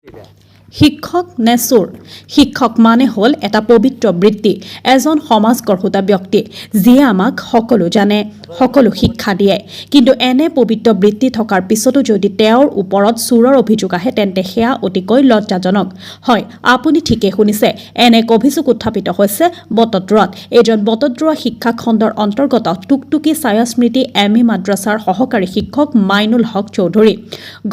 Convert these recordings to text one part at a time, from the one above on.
শিক্ষক নে চোৰ? শিক্ষক মানে হ'ল এটা পবিত্ৰ বৃত্তি, এজন সমাজ গঢ়োতা ব্যক্তি যিয়ে আমাক সকলো জানে, সকলো শিক্ষা দিয়ে। কিন্তু এনে পবিত্ৰ বৃত্তি থকাৰ পিছতো যদি তেওঁৰ ওপৰত চোৰৰ অভিযোগ আহে তেন্তে সেয়া অতিকৈ লজ্জাজনক। হয়, আপুনি ঠিকেই শুনিছে, এনে এক অভিযোগ উত্থাপিত হৈছে বটদ্ৰৱাত। এজন বটদ্ৰৱা শিক্ষা খণ্ডৰ অন্তৰ্গত টুকটুকি ছায়া স্মৃতি এম.ই. মাদ্ৰাছাৰ সহকাৰী শিক্ষক মাইনুল হক চৌধুৰী।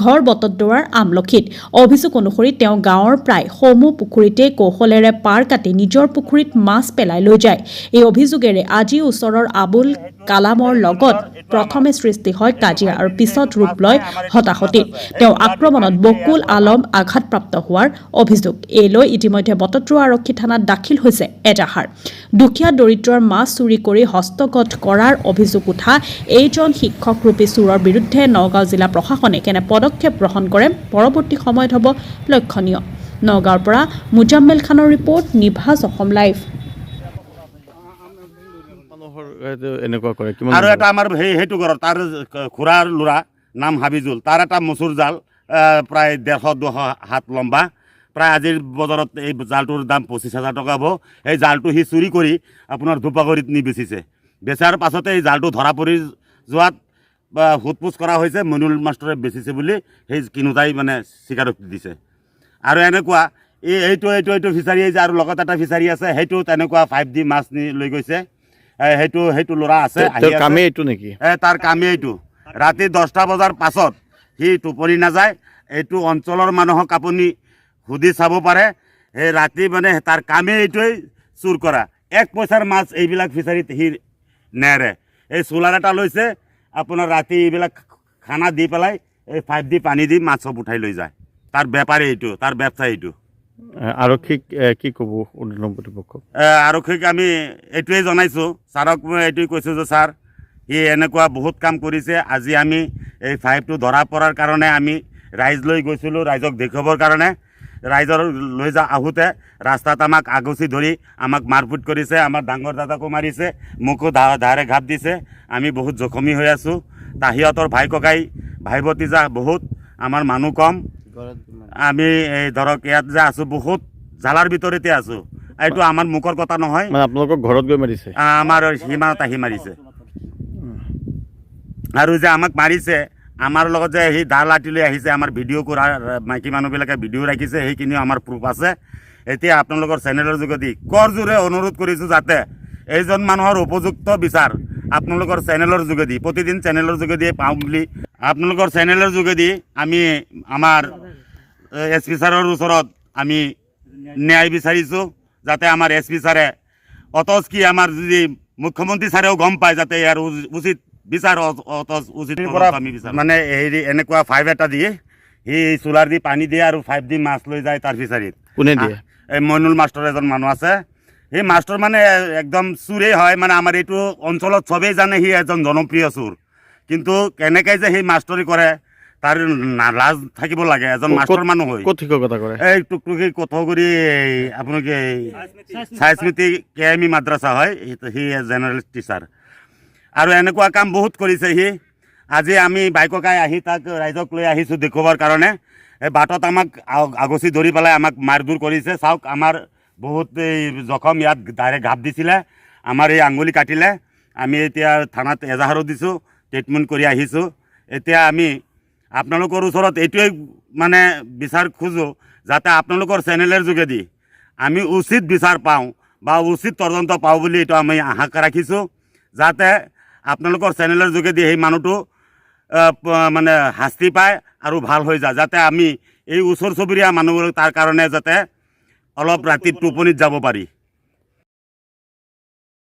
ঘৰ বটদ্ৰৱাৰ আমলখিত। অভিযোগ অনুসৰি তেওঁ গাঁৱৰ প্ৰায় সমূহ পুখুৰীতে কৌশলেৰে পাৰ কাটি নিজৰ পুখুৰীত মাছ পেলাই লৈ যায়। এই অভিযোগেৰে আজি ওচৰৰ আবুল কালামৰ লগত প্ৰথমে সৃষ্টি হয় কাজিয়া আৰু পিছত ৰূপ লয় হতাহতিত। তেওঁ আক্ৰমণত বকুল আলম আঘাতপ্ৰাপ্ত হোৱাৰ অভিযোগ। এই লৈ ইতিমধ্যে বটদ্ৰৱা আৰক্ষী থানাত দাখিল হৈছে এজাহাৰ। দুখীয়া দৰিদ্ৰৰ মাছ চুৰি কৰি হস্তগত কৰাৰ অভিযোগ উঠা এইজন শিক্ষকৰূপী চোৰৰ বিৰুদ্ধে নগাঁও জিলা প্ৰশাসনে কেনে পদক্ষেপ গ্ৰহণ কৰে পৰৱৰ্তী সময়ত হ'ব লক্ষণীয়। নগাঁৱৰ পৰা মুজাম্মেল খানৰ ৰিপৰ্ট, নিভাজ অসম লাইভ। আৰু এটা আমাৰ সেইটো ঘৰৰ তাৰ খুৰাৰ ল'ৰা নাম হাবিজুল, তাৰ এটা মচুৰ জাল প্ৰায় 150-200 হাত লম্বা, প্ৰায় আজিৰ বজাৰত এই জালটোৰ দাম 25,000 টকা হ'ব। এই জালটো সি চুৰি কৰি আপোনাৰ ধূপাগুৰিত নি বেচিছে। বেচাৰ পাছতে এই জালটো ধৰা পৰি যোৱাত সোধ-পোছ কৰা হৈছে, মইনুল মাষ্টৰে বেচিছে বুলি সেই কিনোতাই মানে স্বীকাৰোক্তি দিছে। আৰু এনেকুৱা এইটো ফিচাৰী যে আৰু লগত এটা ফিচাৰী আছে, সেইটো তেনেকুৱা 5D মাছ নি লৈ গৈছে। সেইটো ল'ৰা আছে, তাৰ কামেই এইটো। ৰাতি 10টা বজাৰ পাছত সি টোপনি নাযায়। এইটো অঞ্চলৰ মানুহক আপুনি সুধি চাব পাৰে, সেই ৰাতি মানে তাৰ কামেই এইটোৱেই চুৰ কৰা। 1 পইচাৰ মাছ এইবিলাক ফিচাৰীত সি নেৰে। এই চোলাৰ এটা লৈছে, আপোনাৰ ৰাতি এইবিলাক খানা দি পেলাই এই 5D পানী দি মাছ চব উঠাই লৈ যায়। তাৰ বেপাৰী এইটো, তাৰ ব্যৱসায় এইটো। আৰক্ষীক কি ক'ব উৰ্ধতন কৰ্তৃপক্ষক? আৰক্ষীক আমি এইটোৱে জনাইছোঁ, ছাৰক মই এইটোৱে কৈছোঁ যে ছাৰ সি এনেকুৱা বহুত কাম কৰিছে। আজি আমি এই 5টো ধৰা পৰাৰ কাৰণে আমি ৰাইজ লৈ গৈছিলোঁ, ৰাইজক দেখুৱাবৰ কাৰণে। ৰাইজৰ লৈ আহোঁতে ৰাস্তাত আমাক আগচি ধৰি আমাক মাৰপিট কৰিছে, আমাৰ ডাঙৰ দাদাকো মাৰিছে, মোকো ধাৰে ঘাপ দিছে। আমি বহুত জখমী হৈ আছোঁ। সিহঁতৰ ভাই ককাই ভাই ভতিজা বহুত, আমাৰ মানুহ কম। আমি এই ধৰক ইয়াত যে আছোঁ বহুত জালাৰ ভিতৰতে আছোঁ। এইটো আমাৰ মুখৰ কথা নহয়, আপোনালোকৰ ঘৰত গৈ মাৰিছে? আমাৰ সীমাত আহি মাৰিছে। আৰু যে আমাক মাৰিছে, আমাৰ লগত যে সি দা লাঠি লৈ আহিছে, আমাৰ ভিডিঅ' কৰা মাইকী মানুহবিলাকে ভিডিঅ' ৰাখিছে, সেইখিনিও আমাৰ প্ৰুফ আছে। এতিয়া আপোনালোকৰ চেনেলৰ যোগেদি কৰজোৰে অনুৰোধ কৰিছোঁ যাতে এইজন মানুহৰ উপযুক্ত বিচাৰ আপোনালোকৰ চেনেলৰ যোগেদি, প্ৰতিদিন চেনেলৰ যোগেদি পাওঁ বুলি আপোনালোকৰ চেনেলৰ যোগেদি আমি আমাৰ SP ছাৰৰ ওচৰত আমি ন্যায় বিচাৰিছোঁ, যাতে আমাৰ SP ছাৰে অথচ কি আমাৰ যদি মুখ্যমন্ত্ৰী ছাৰেও গম পায় যাতে ইয়াৰ উচিত বিচাৰ উচিত মানে হেৰি এনেকুৱা 5 এটা দিয়ে, সি চোলাৰ দি পানী দিয়ে আৰু 5D মাছ লৈ যায় তাৰ ফিচাৰীত। কোনে দিয়ে? এই মইনুল মাষ্টৰ এজন মানুহ আছে। সেই মাষ্টৰ মানে একদম চোৰেই হয়, মানে আমাৰ এইটো অঞ্চলত চবেই জানে সি এজন জনপ্ৰিয় চোৰ। কিন্তু কেনেকৈ যে সেই মাষ্টৰি কৰে তাৰ লাজ থাকিব লাগে, এজন মাষ্টৰ মানুহ হয়। ক'ত শিক্ষকতা কৰে? এই টুকটুকি কথগুৰি আপোনালোকে ছায়া স্মৃতি KME মাদ্ৰাছা হয়, সি জেনেৰেল টিচাৰ। আৰু এনেকুৱা কাম বহুত কৰিছে সি। আজি আমি বাইককাই আহি তাক ৰাইজক লৈ আহিছোঁ দেখুৱাবৰ কাৰণে। এই বাটত আমাক আগচি ধৰি পেলাই আমাক মাৰধৰ কৰিছে। চাওক আমাৰ বহুত এই জখম, ইয়াত ডাইৰেক্ট ঘাপ দিছিলে, আমাৰ এই আঙুলি কাটিলে। আমি এতিয়া থানাত এজাহাৰো দিছোঁ, ট্ৰিটমেণ্ট কৰি আহিছোঁ। এতিয়া আমি আপোনালোকৰ ওচৰত এইটোৱে মানে বিচাৰ খোজোঁ যাতে আপোনালোকৰ চেনেলৰ যোগেদি আমি উচিত বিচাৰ পাওঁ বা উচিত তদন্ত পাওঁ বুলি এইটো আমি আশা ৰাখিছোঁ, যাতে আপোনালোকৰ চেনেলৰ যোগেদি সেই মানুহটো মানে শাস্তি পায় আৰু ভাল হৈ যায়, যাতে আমি এই ওচৰ চুবুৰীয়া মানুহবোৰ তাৰ কাৰণে যাতে অলপ ৰাতি টোপনিত যাব পাৰি।